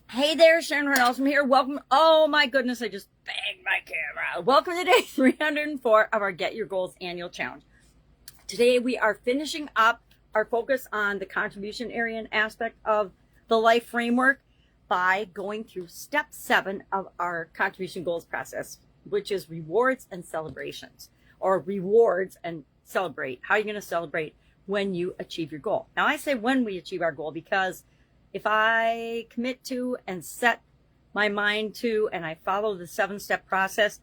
Hey there, Sharon Horne-Ellstrom here. Welcome. Oh my goodness, I just banged my camera. Welcome to day 304 of our Get Your Goals annual challenge. Today we are finishing up our focus on the contribution area and aspect of the life framework by going through step 7 of our contribution goals process, which is rewards and celebrations, or rewards and celebrate. How are you going to celebrate when you achieve your goal? Now I say when we achieve our goal because if I commit to and set my mind to and I follow the 7-step process,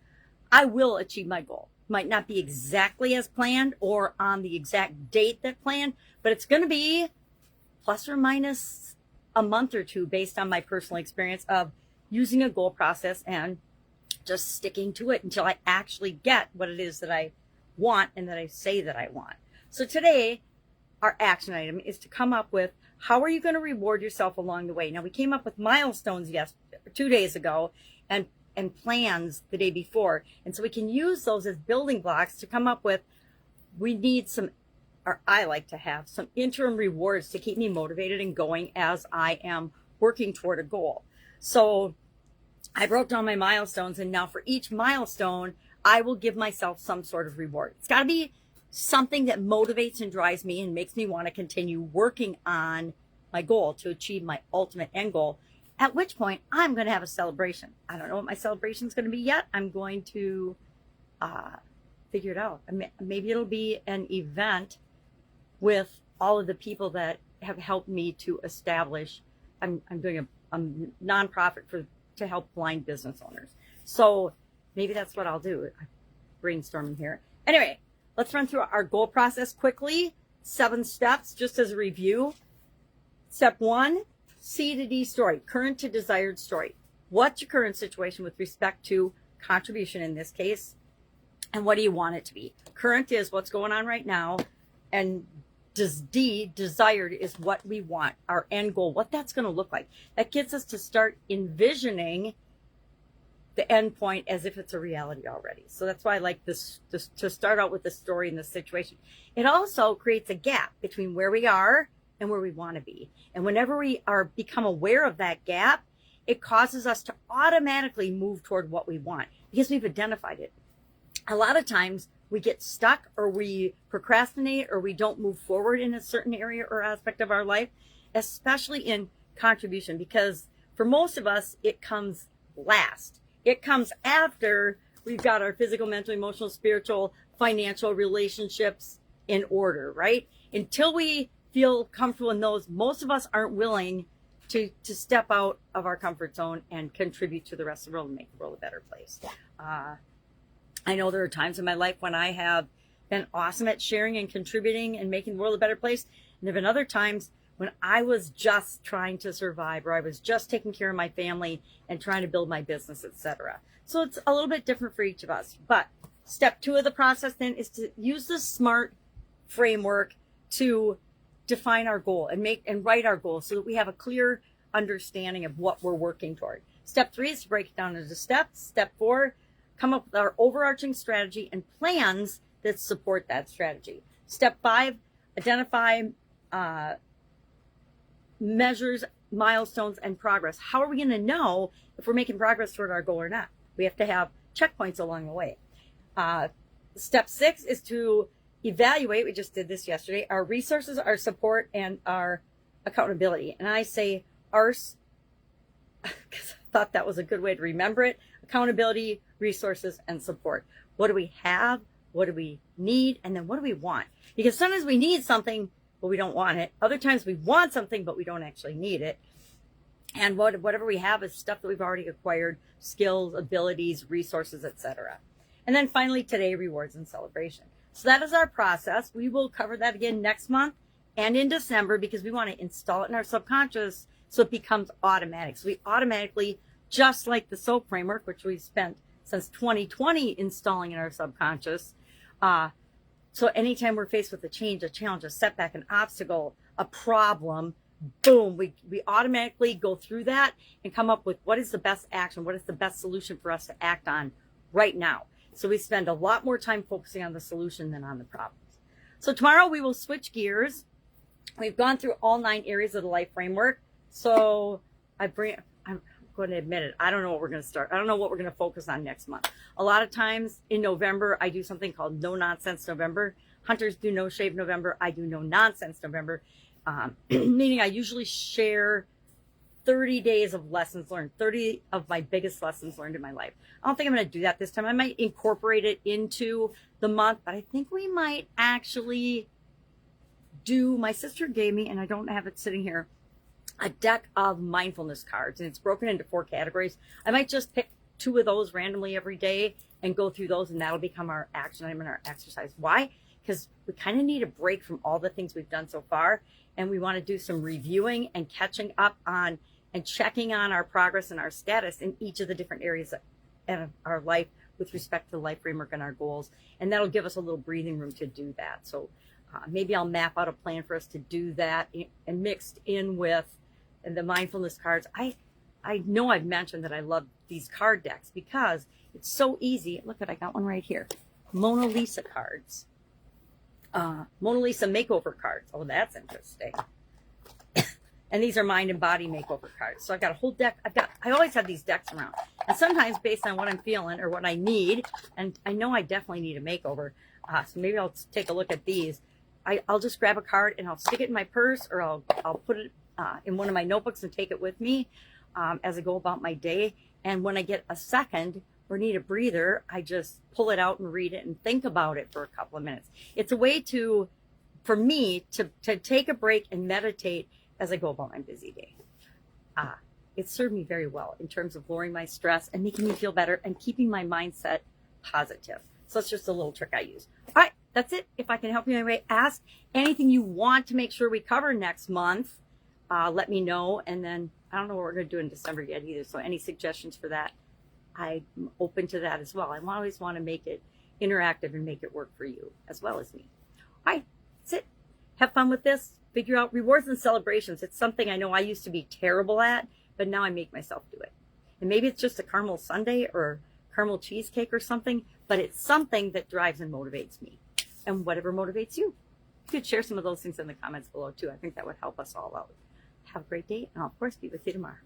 I will achieve my goal. Might not be exactly as planned or on the exact date that planned, but it's going to be plus or minus a month or two based on my personal experience of using a goal process and just sticking to it until I actually get what it is that I want and that I say that I want. So today, our action item is to come up with how are you going to reward yourself along the way. Now, we came up with milestones 2 days ago and plans the day before. And so we can use those as building blocks to come up with, we need some, or I like to have some interim rewards to keep me motivated and going as I am working toward a goal. So I wrote down my milestones, and now for each milestone, I will give myself some sort of reward. It's got to be something that motivates and drives me and makes me want to continue working on my goal to achieve my ultimate end goal, at which point I'm going to have a celebration. I don't know what my celebration is going to be yet. I'm going to figure it out. Maybe it'll be an event with all of the people that have helped me to establish. I'm doing a nonprofit to help blind business owners. So maybe that's what I'll do. I'm brainstorming here. Anyway, let's run through our goal process quickly. 7 steps, just as a review. Step 1, C to D story, current to desired story. What's your current situation with respect to contribution in this case? And what do you want it to be? Current is what's going on right now. And D, desired, is what we want, our end goal, what that's going to look like. That gets us to start envisioning the end point as if it's a reality already. So that's why I like this to start out with the story and the situation. It also creates a gap between where we are and where we want to be. And whenever we become aware of that gap, it causes us to automatically move toward what we want because we've identified it. A lot of times we get stuck, or we procrastinate, or we don't move forward in a certain area or aspect of our life, especially in contribution, because for most of us, it comes last. It comes after we've got our physical, mental, emotional, spiritual, financial relationships in order, right? Until we feel comfortable in those, most of us aren't willing to step out of our comfort zone and contribute to the rest of the world and make the world a better place. I know there are times in my life when I have been awesome at sharing and contributing and making the world a better place. And there have been other times when I was just trying to survive, or I was just taking care of my family and trying to build my business, etc. So it's a little bit different for each of us. But step 2 of the process then is to use the SMART framework to define our goal and write our goal so that we have a clear understanding of what we're working toward. Step 3 is to break it down into steps. Step 4, come up with our overarching strategy and plans that support that strategy. Step 5, identify measures, milestones, and progress. How are we going to know if we're making progress toward our goal or not? We have to have checkpoints along the way. Step 6 is to evaluate, we just did this yesterday, our resources, our support, and our accountability. And I say ours because I thought that was a good way to remember it. Accountability, resources, and support. What do we have? What do we need? And then what do we want? Because sometimes we need something, but we don't want it. Other times we want something, but we don't actually need it. And whatever we have is stuff that we've already acquired, skills, abilities, resources, etc. And then finally today, rewards and celebration. So that is our process. We will cover that again next month and in December because we want to install it in our subconscious so it becomes automatic. So we automatically, just like the SOAP framework, which we've spent since 2020 installing in our subconscious. So anytime we're faced with a change, a challenge, a setback, an obstacle, a problem, boom, we automatically go through that and come up with what is the best action, what is the best solution for us to act on right now. So we spend a lot more time focusing on the solution than on the problems. So tomorrow we will switch gears. We've gone through all 9 areas of the life framework. So I'm going to admit it. I don't know what we're going to start. I don't know what we're going to focus on next month. A lot of times in November, I do something called No Nonsense November. Hunters do No Shave November. I do No Nonsense November, meaning I usually share 30 days of lessons learned, 30 of my biggest lessons learned in my life. I don't think I'm going to do that this time. I might incorporate it into the month, but I think we might actually do, my sister gave me, and I don't have it sitting here, a deck of mindfulness cards, and it's broken into 4 categories. I might just pick 2 of those randomly every day and go through those, and that'll become our action item and our exercise. Why? Because we kind of need a break from all the things we've done so far, and we want to do some reviewing and catching up on and checking on our progress and our status in each of the different areas of our life with respect to the life framework and our goals. And that'll give us a little breathing room to do that. So maybe I'll map out a plan for us to do that, and mixed in with the mindfulness cards. I know I've mentioned that I love these card decks because it's so easy. Look at, I got one right here. Mona Lisa cards. Mona Lisa makeover cards. Oh, that's interesting. And these are mind and body makeover cards. So I've got a whole deck. I always have these decks around. And sometimes based on what I'm feeling or what I need, and I know I definitely need a makeover. So maybe I'll take a look at these. I'll just grab a card and I'll stick it in my purse, or I'll put it in one of my notebooks and take it with me as I go about my day. And when I get a second or need a breather, I just pull it out and read it and think about it for a couple of minutes. It's a way for me to take a break and meditate as I go about my busy day. It served me very well in terms of lowering my stress and making me feel better and keeping my mindset positive. So it's just a little trick I use. All right, that's it. If I can help you in any way, ask anything you want to make sure we cover next month. Let me know. And then I don't know what we're going to do in December yet either. So any suggestions for that, I'm open to that as well. I always want to make it interactive and make it work for you as well as me. All right, that's it. Have fun with this. Figure out rewards and celebrations. It's something I know I used to be terrible at, but now I make myself do it. And maybe it's just a caramel sundae or caramel cheesecake or something, but it's something that drives and motivates me. And whatever motivates you. You could share some of those things in the comments below too. I think that would help us all out. Have a great day, and I'll of course be with you tomorrow.